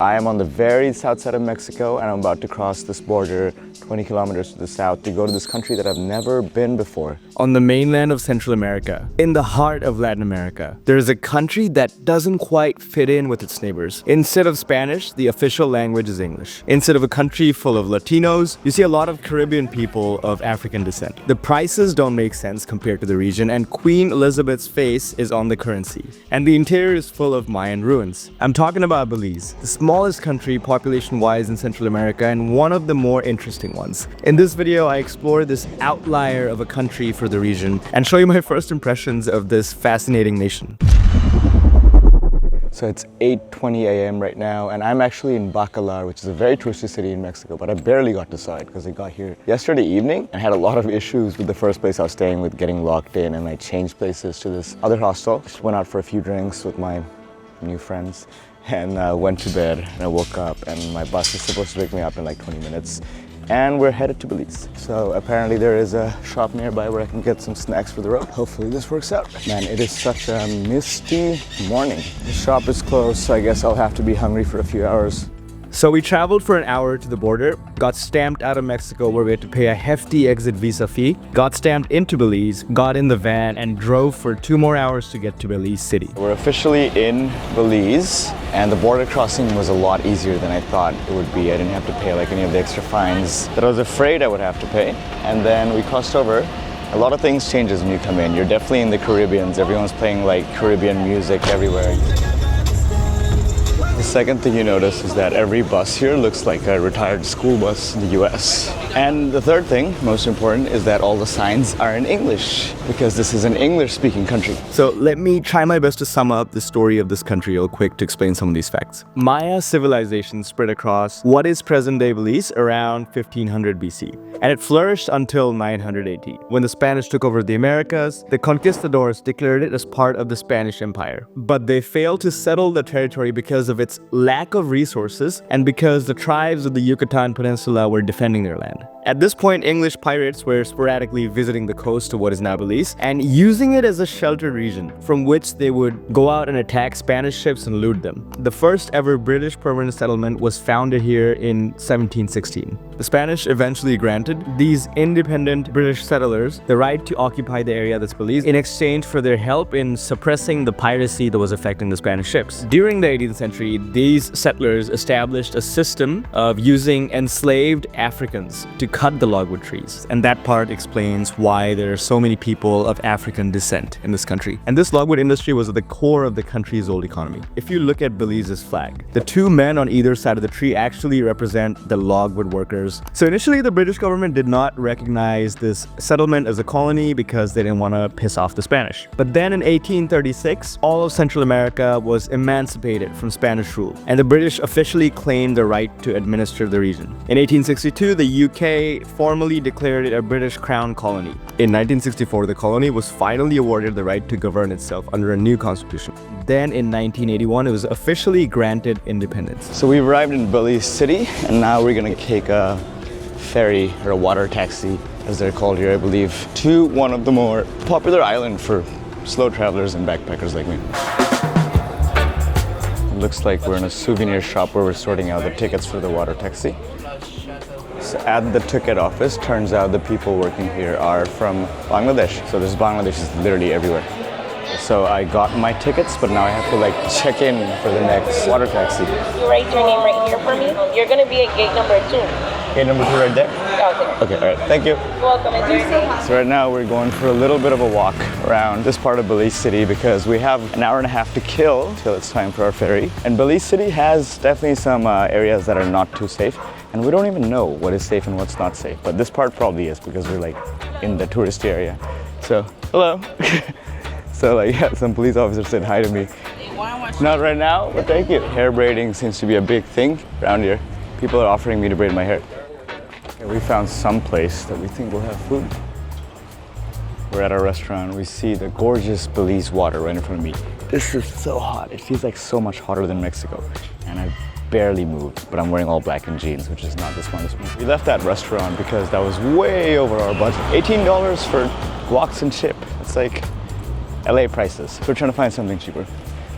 I am on the very south side of Mexico and I'm about to cross this border 20 kilometers to the south to go to this country that I've never been before. On the mainland of Central America, in the heart of Latin America, there is a country that doesn't quite fit in with its neighbors. Instead of Spanish, the official language is English. Instead of a country full of Latinos, you see a lot of Caribbean people of African descent. The prices don't make sense compared to the region, and Queen Elizabeth's face is on the currency. And the interior is full of Mayan ruins. I'm talking about Belize, the smallest country population-wise in Central America and one of the more interesting ones. In this video, I explore this outlier of a country for the region and show you my first impressions of this fascinating nation. So it's 8:20 a.m. right now and I'm actually in Bacalar, which is a very touristy city in Mexico, but I barely got to saw it because I got here yesterday evening and had a lot of issues with the first place I was staying with getting locked in, and I changed places to this other hostel. Just went out for a few drinks with my new friends and went to bed, and I woke up and my bus is supposed to wake me up in like 20 minutes. And we're headed to Belize. So apparently there is a shop nearby where I can get some snacks for the road. Hopefully this works out. Man, it is such a misty morning. The shop is closed, so I guess I'll have to be hungry for a few hours. So we traveled for an hour to the border, got stamped out of Mexico where we had to pay a hefty exit visa fee, got stamped into Belize, got in the van, and drove for 2 more hours to get to Belize City. We're officially in Belize, and the border crossing was a lot easier than I thought it would be. I didn't have to pay like any of the extra fines that I was afraid I would have to pay. And then we crossed over. A lot of things changes when you come in. You're definitely in the Caribbean. Everyone's playing like Caribbean music everywhere. The second thing you notice is that every bus here looks like a retired school bus in the US. And the third thing, most important, is that all the signs are in English because this is an English-speaking country. So let me try my best to sum up the story of this country real quick to explain some of these facts. Maya civilization spread across what is present-day Belize around 1500 BC, and it flourished until 900 AD. When the Spanish took over the Americas, the conquistadors declared it as part of the Spanish Empire. But they failed to settle the territory because of its lack of resources and because the tribes of the Yucatan Peninsula were defending their land. At this point, English pirates were sporadically visiting the coast of what is now Belize and using it as a sheltered region from which they would go out and attack Spanish ships and loot them. The first ever British permanent settlement was founded here in 1716. The Spanish eventually granted these independent British settlers the right to occupy the area that's Belize in exchange for their help in suppressing the piracy that was affecting the Spanish ships. During the 18th century, these settlers established a system of using enslaved Africans to cut the logwood trees, and that part explains why there are so many people of African descent in this country. And this logwood industry was at the core of the country's old economy. If you look at Belize's flag, the 2 men on either side of the tree actually represent the logwood workers. So initially the British government did not recognize this settlement as a colony because they didn't want to piss off the Spanish. But then in 1836, all of Central America was emancipated from Spanish rule, and the British officially claimed the right to administer the region. In 1862, the UK formally declared it a British Crown colony. In 1964, the colony was finally awarded the right to govern itself under a new constitution. Then in 1981, it was officially granted independence. So we've arrived in Belize City, and now we're gonna take a ferry or a water taxi, as they're called here, I believe, to one of the more popular islands for slow travelers and backpackers like me. It looks like we're in a souvenir shop where we're sorting out the tickets for the water taxi. So at the ticket office, turns out the people working here are from Bangladesh. So this Bangladesh is literally everywhere. So I got my tickets, but now I have to like check in for the next water taxi. You write your name right here for me. You're gonna be at gate number 2. Gate number 2 right there? Okay. Okay, all right, thank you. You're welcome, enjoy. So right now we're going for a little bit of a walk around this part of Belize City because we have an hour and a half to kill till it's time for our ferry. And Belize City has definitely some areas that are not too safe. And we don't even know what is safe and what's not safe. But this part probably is because we're like in the tourist area. So, hello. So like, yeah, some police officer said hi to me. Not right now, but thank you. Hair braiding seems to be a big thing around here. People are offering me to braid my hair. Okay, we found some place that we think will have food. We're at a restaurant. We see the gorgeous Belize water right in front of me. This is so hot. It feels like so much hotter than Mexico. And I barely moved, but I'm wearing all black and jeans, which is not the smartest move. We left that restaurant because that was way over our budget. $18 for guacs and chip. It's like LA prices. So we're trying to find something cheaper.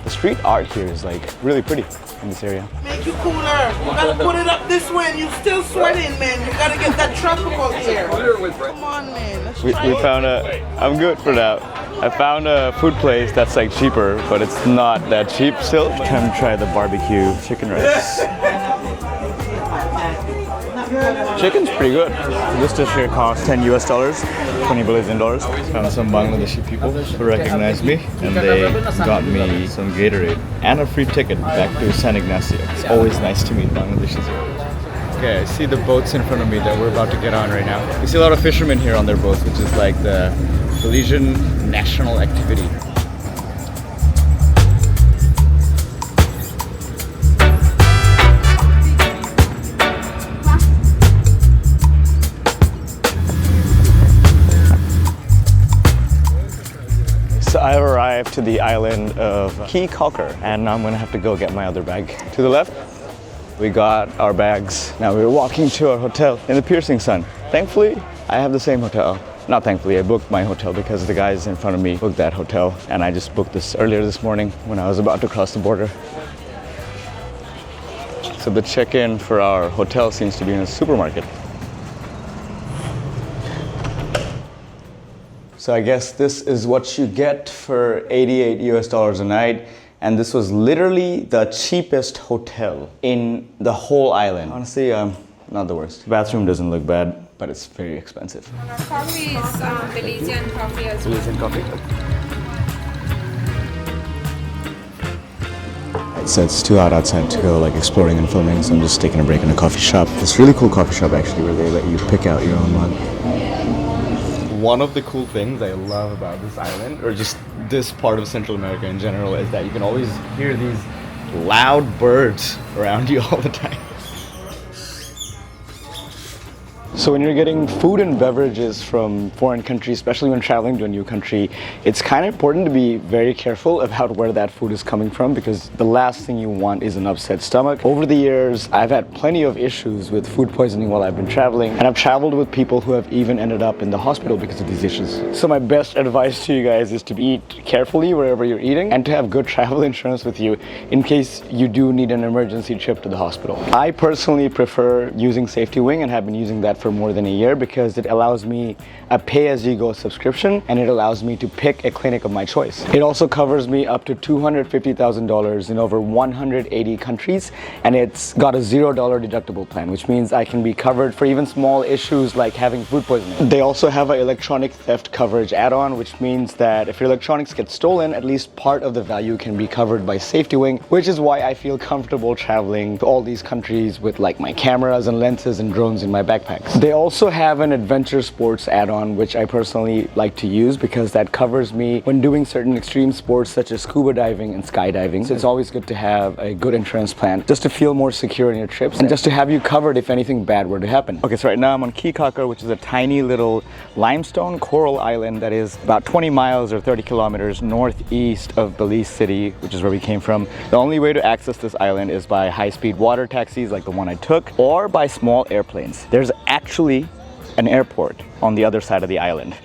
The street art here is like really pretty in this area. Make you cooler. You gotta put it up this way and you still sweating, man. You gotta get that tropical air. Come on, man. Let's We try it. found I'm good for now. I found a food place that's like cheaper, but it's not that cheap still. Time to try the barbecue chicken rice. Chicken's pretty good. This dish here costs $10 US, 20 Belizean dollars. Found some Bangladeshi people who recognized me, and they got me some Gatorade and a free ticket back to San Ignacio. It's always nice to meet Bangladeshis here. Okay, I see the boats in front of me that we're about to get on right now. You see a lot of fishermen here on their boats, which is like the Belizean national activity. So I've arrived to the island of Caulker, and now I'm gonna have to go get my other bag. To the left, we got our bags. Now we're walking to our hotel in the piercing sun. Thankfully, I have the same hotel. Not thankfully, I booked my hotel because the guys in front of me booked that hotel, and I just booked this earlier this morning when I was about to cross the border. So the check-in for our hotel seems to be in a supermarket. So I guess this is what you get for $88 US a night. And this was literally the cheapest hotel in the whole island. Honestly, not the worst. The bathroom doesn't look bad, but it's very expensive. Our coffee is Belizean coffee as well. Belizean coffee? So it's too hot outside to go like exploring and filming, so I'm just taking a break in a coffee shop. This really cool coffee shop actually where they let you pick out your own mug. One of the cool things I love about this island, or just this part of Central America in general, is that you can always hear these loud birds around you all the time. So when you're getting food and beverages from foreign countries, especially when traveling to a new country, it's kind of important to be very careful about where that food is coming from, because the last thing you want is an upset stomach. Over the years, I've had plenty of issues with food poisoning while I've been traveling, and I've traveled with people who have even ended up in the hospital because of these issues. So my best advice to you guys is to eat carefully wherever you're eating and to have good travel insurance with you in case you do need an emergency trip to the hospital. I personally prefer using SafetyWing and have been using that for more than a year because it allows me a pay-as-you-go subscription, and it allows me to pick a clinic of my choice. It also covers me up to $250,000 in over 180 countries, and it's got a $0 deductible plan, which means I can be covered for even small issues like having food poisoning. They also have an electronic theft coverage add-on, which means that if your electronics get stolen, at least part of the value can be covered by SafetyWing, which is why I feel comfortable traveling to all these countries with like my cameras and lenses and drones in my backpacks. They also have an adventure sports add-on, which I personally like to use because that covers me when doing certain extreme sports such as scuba diving and skydiving. So it's always good to have a good insurance plan just to feel more secure in your trips and just to have you covered if anything bad were to happen. Okay, so right now I'm on Caulker, which is a tiny little limestone coral island that is about 20 miles or 30 kilometers northeast of Belize City, which is where we came from. The only way to access this island is by high-speed water taxis like the one I took, or by small airplanes. There's actually an airport on the other side of the island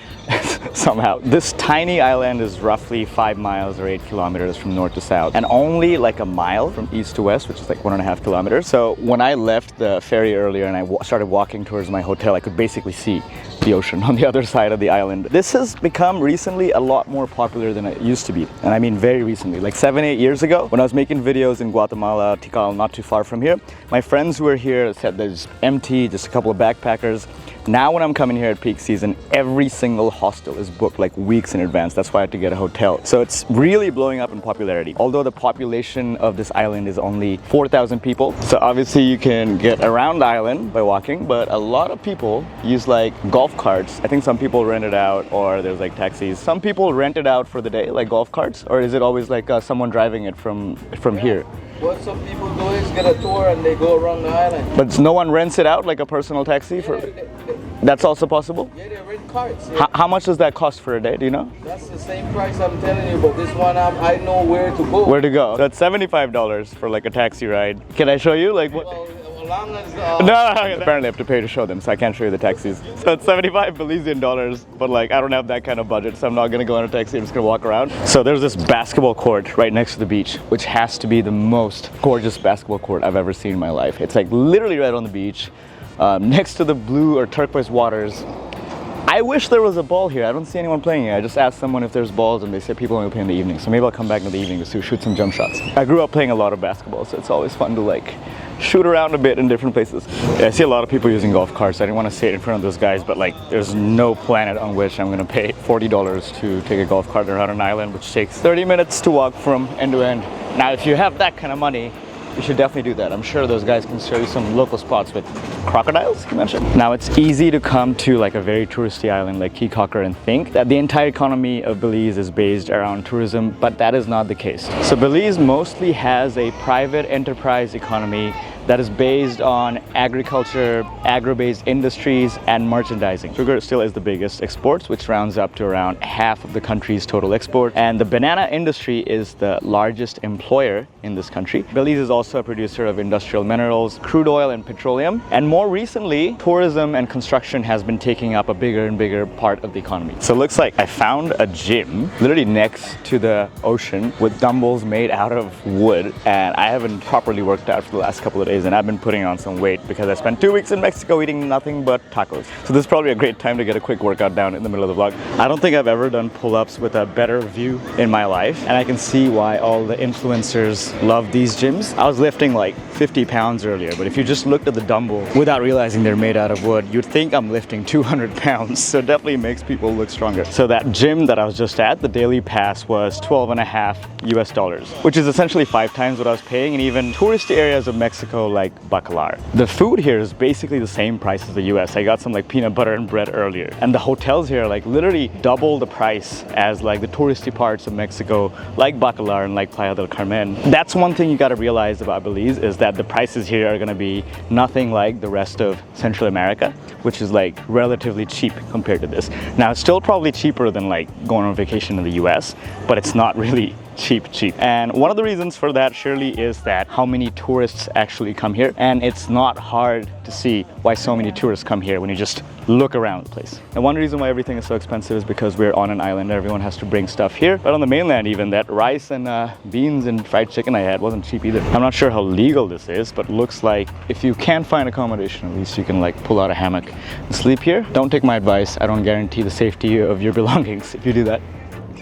somehow. This tiny island is roughly 5 miles or 8 kilometers from north to south, and only like a mile from east to west, which is like 1.5 kilometers. So when I left the ferry earlier and I started walking towards my hotel, I could basically see the ocean on the other side of the island. This has become recently a lot more popular than it used to be, and I mean very recently, like 7-8 years ago when I was making videos in Guatemala, Tikal, not too far from here. My friends who were here said there's empty, just a couple of backpackers. Now when I'm coming here at peak season, every single hostel is booked like weeks in advance. That's why I had to get a hotel. So it's really blowing up in popularity. Although the population of this island is only 4,000 people. So obviously you can get around the island by walking, but a lot of people use like golf carts. I think some people rent it out, or there's like taxis. Some people rent it out for the day, like golf carts, or is it always like someone driving it from here? What some people do is get a tour and they go around the island. But no one rents it out like a personal taxi for? That's also possible? Yeah, they rent carts. Yeah. How much does that cost for a day? Do you know? That's the same price I'm telling you, but this one I know where to go. Where to go? That's $75 for like a taxi ride. Can I show you like what? Well, long as No, apparently I have to pay to show them, so I can't show you the taxis. So it's 75 Belizean dollars, but like I don't have that kind of budget, so I'm not gonna go on a taxi, I'm just gonna walk around. So there's this basketball court right next to the beach, which has to be the most gorgeous basketball court I've ever seen in my life. It's like literally right on the beach, next to the blue or turquoise waters. I wish there was a ball here. I don't see anyone playing here. I just asked someone if there's balls and they said people only play in the evening. So maybe I'll come back in the evening to shoot some jump shots. I grew up playing a lot of basketball, so it's always fun to like shoot around a bit in different places. Yeah, I see a lot of people using golf carts. I didn't want to sit in front of those guys, but like there's no planet on which I'm gonna pay $40 to take a golf cart around an island, which takes 30 minutes to walk from end to end. Now, if you have that kind of money, you should definitely do that. I'm sure those guys can show you some local spots with crocodiles, you mentioned. Now, it's easy to come to like a very touristy island like Caye, Caulker and think that the entire economy of Belize is based around tourism, but that is not the case. So Belize mostly has a private enterprise economy that is based on agriculture, agro-based industries, and merchandising. Sugar still is the biggest export, which rounds up to around half of the country's total export. And the banana industry is the largest employer in this country. Belize is also a producer of industrial minerals, crude oil, and petroleum. And more recently, tourism and construction has been taking up a bigger and bigger part of the economy. So it looks like I found a gym literally next to the ocean with dumbbells made out of wood. And I haven't properly worked out for the last couple of days, and I've been putting on some weight because I spent 2 weeks in Mexico eating nothing but tacos. So this is probably a great time to get a quick workout down in the middle of the vlog. I don't think I've ever done pull-ups with a better view in my life, and I can see why all the influencers love these gyms. I was lifting like 50 pounds earlier, but if you just looked at the dumbbell without realizing they're made out of wood, you'd think I'm lifting 200 pounds. So it definitely makes people look stronger. So that gym that I was just at, the daily pass was $12.50 US, which is essentially 5 times what I was paying in even touristy areas of Mexico like Bacalar. The food here is basically the same price as the US. I got some like peanut butter and bread earlier. And the hotels here are like literally double the price as like the touristy parts of Mexico, like Bacalar and like Playa del Carmen. That's one thing you gotta realize about Belize, is that the prices here are gonna be nothing like the rest of Central America, which is like relatively cheap compared to this. Now, it's still probably cheaper than like going on vacation in the US, but it's not really cheap. And one of the reasons for that surely is that how many tourists actually come here, and it's not hard to see why so many tourists come here when you just look around the place. And one reason why everything is so expensive is because we're on an island, everyone has to bring stuff here. But on the mainland even, that rice and beans and fried chicken I had wasn't cheap either. I'm not sure how legal this is, but looks like if you can't find accommodation, at least you can like pull out a hammock and sleep here. Don't take my advice, I don't guarantee the safety of your belongings if you do that.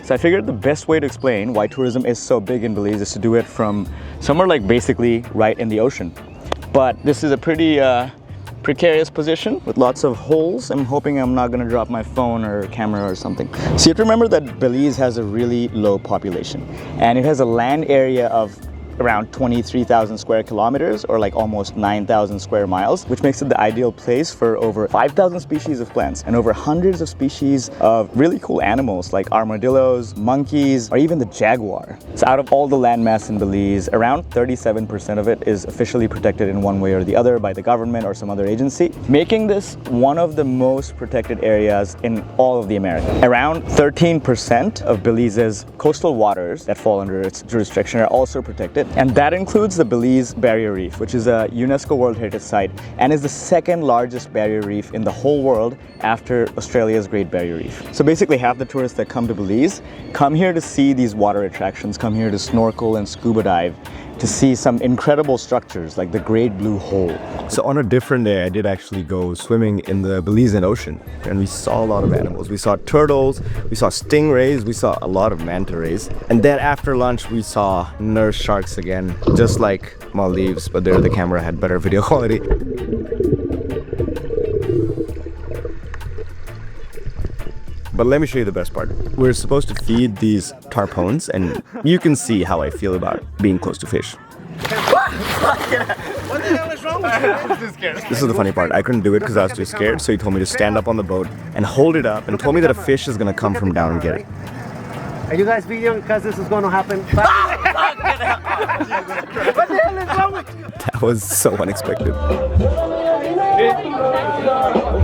So I figured the best way to explain why tourism is so big in Belize is to do it from somewhere like basically right in the ocean. But this is a pretty precarious position with lots of holes. I'm hoping I'm not gonna drop my phone or camera or something. So you have to remember that Belize has a really low population, and it has a land area of around 23,000 square kilometers, or like almost 9,000 square miles, which makes it the ideal place for over 5,000 species of plants and over hundreds of species of really cool animals like armadillos, monkeys, or even the jaguar. So out of all the landmass in Belize, around 37% of it is officially protected in one way or the other by the government or some other agency, making this one of the most protected areas in all of the Americas. Around 13% of Belize's coastal waters that fall under its jurisdiction are also protected. And that includes the Belize Barrier Reef, which is a UNESCO World Heritage Site and is the second largest barrier reef in the whole world after Australia's Great Barrier Reef. So basically half the tourists that come to Belize come here to see these water attractions, come here to snorkel and scuba dive, to see some incredible structures like the Great Blue Hole. So on a different day, I did actually go swimming in the Belizean Ocean, and we saw a lot of animals. We saw turtles, we saw stingrays, we saw a lot of manta rays. And then after lunch, we saw nurse sharks again, just like Maldives, but there the camera had better video quality. But let me show you the best part. We're supposed to feed these tarpons, and you can see how I feel about being close to fish. What the hell is wrong with you? I'm too scared. This is the funny part. I couldn't do it because I was too scared, so he told me to stand up on the boat and hold it up and told me that a fish is gonna come from down and get it. Are you guys videoing because this is going to happen? What the hell is wrong with you? That was so unexpected.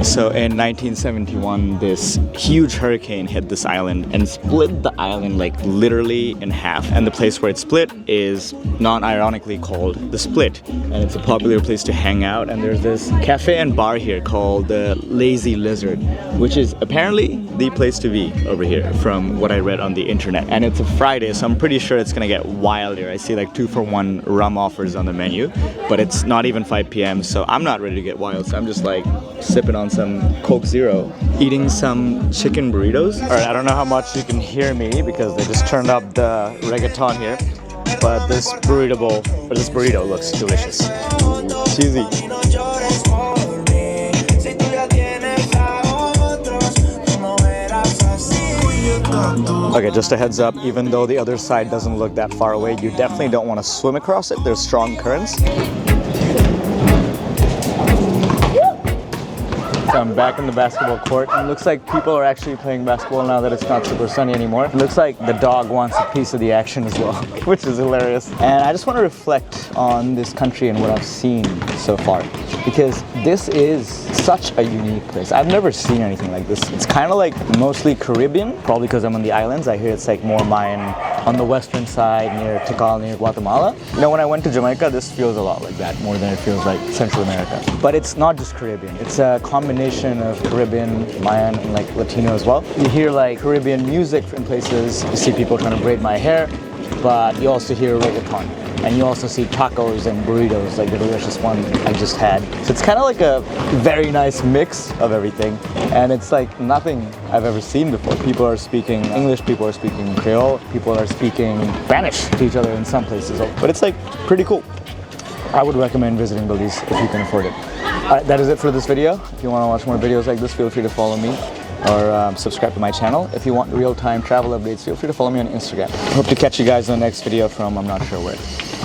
So in 1971, this huge hurricane hit this island and split the island like literally in half. And the place where it split is non-ironically called The Split. And it's a popular place to hang out. And there's this cafe and bar here called the Lazy Lizard, which is apparently the place to be over here from what I read on the internet. And it's a Friday, so I'm pretty sure it's gonna get wild here. I see like 2-for-1 rum offers on the menu, but it's not even 5 p.m. so I'm not ready to get wild. So I'm just like sipping on some Coke Zero, eating some chicken burritos. All right, I don't know how much you can hear me because they just turned up the reggaeton here, but this burrito looks delicious. Cheesy. Okay, just a heads up, even though the other side doesn't look that far away, you definitely don't want to swim across it. There's strong currents. So I'm back in the basketball court. It looks like people are actually playing basketball now that it's not super sunny anymore. It looks like the dog wants a piece of the action as well, which is hilarious. And I just want to reflect on this country and what I've seen so far, because this is such a unique place. I've never seen anything like this. It's kind of like mostly Caribbean, probably because I'm on the islands. I hear it's like more Mayan on the western side near Tikal, near Guatemala. You know, when I went to Jamaica, this feels a lot like that, more than it feels like Central America. But it's not just Caribbean. It's a combination of Caribbean, Mayan, and like Latino as well. You hear like Caribbean music in places. You see people trying to braid my hair, but you also hear reggaeton. And you also see tacos and burritos, like the delicious one I just had. So it's kind of like a very nice mix of everything. And it's like nothing I've ever seen before. People are speaking English, people are speaking Creole, people are speaking Spanish to each other in some places. But it's like pretty cool. I would recommend visiting Belize if you can afford it. Alright, that is it for this video. If you want to watch more videos like this, feel free to follow me or subscribe to my channel. If you want real-time travel updates, feel free to follow me on Instagram. I hope to catch you guys in the next video from I'm not sure where.